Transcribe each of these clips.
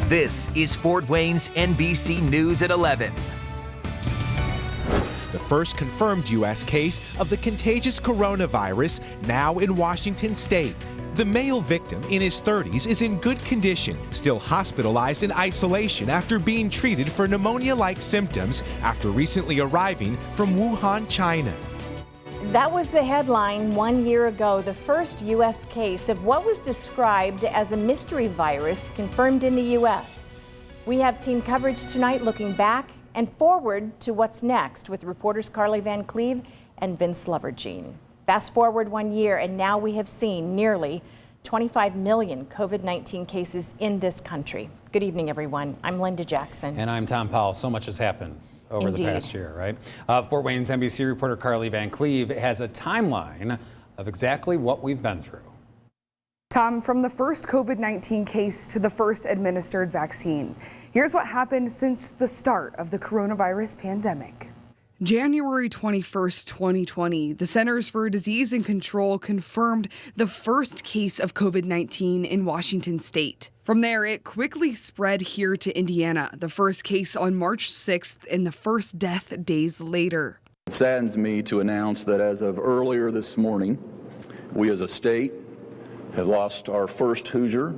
This is Fort Wayne's NBC News at 11. The first confirmed U.S. case of the contagious coronavirus now in Washington state. The male victim in his 30s is in good condition, still hospitalized in isolation after being treated for pneumonia-like symptoms after recently arriving from Wuhan, China. That was the headline 1 year ago, the first U.S. case of what was described as a mystery virus confirmed in the U.S. We have team coverage tonight looking back and forward to what's next with reporters Carly Van Cleve and Vince Lovergene. Fast forward 1 year and now we have seen nearly 25 million COVID-19 cases in this country. Good evening, everyone. I'm Linda Jackson. And I'm Tom Powell. So much has happened over the past year, right? Fort Wayne's NBC reporter Carly Van Cleve has a timeline of exactly what we've been through. Tom, from the first COVID-19 case to the first administered vaccine, here's what happened since the start of the coronavirus pandemic. January 21st, 2020, the Centers for Disease and Control confirmed the first case of COVID-19 in Washington state. From there, it quickly spread here to Indiana, the first case on March 6th and the first death days later. It saddens me to announce that as of earlier this morning, we as a state have lost our first Hoosier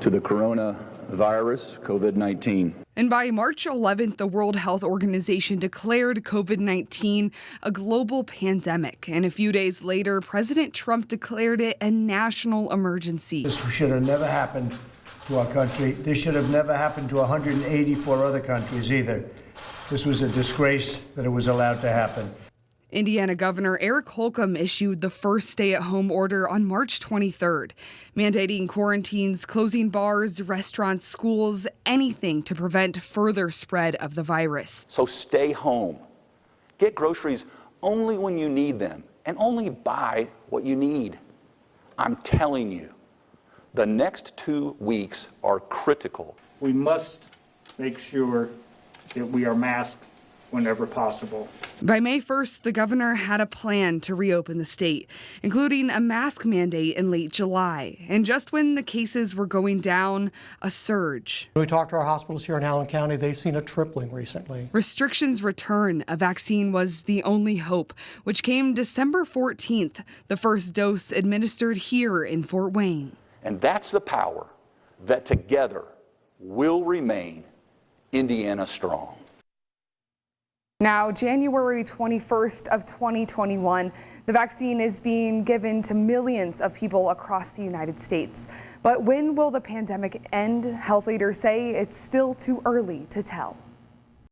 to the coronavirus, COVID-19. And by March 11th, the World Health Organization declared COVID-19 a global pandemic. And a few days later, President Trump declared it a national emergency. This should have never happened to our country. This should have never happened to 184 other countries either. This was a disgrace that it was allowed to happen. Indiana Governor Eric Holcomb issued the first stay-at-home order on March 23rd, mandating quarantines, closing bars, restaurants, schools, anything to prevent further spread of the virus. So stay home. Get groceries only when you need them and only buy what you need. I'm telling you, the next 2 weeks are critical. We must make sure that we are masked whenever possible. By May 1st, the governor had a plan to reopen the state, including a mask mandate in late July. And just when the cases were going down, a surge. We talked to our hospitals here in Allen County. They've seen a tripling recently. Restrictions return. A vaccine was the only hope, which came December 14th, the first dose administered here in Fort Wayne. And that's the power that together will remain Indiana strong. Now, January 21st of 2021, the vaccine is being given to millions of people across the United States. But when will the pandemic end? Health leaders say it's still too early to tell.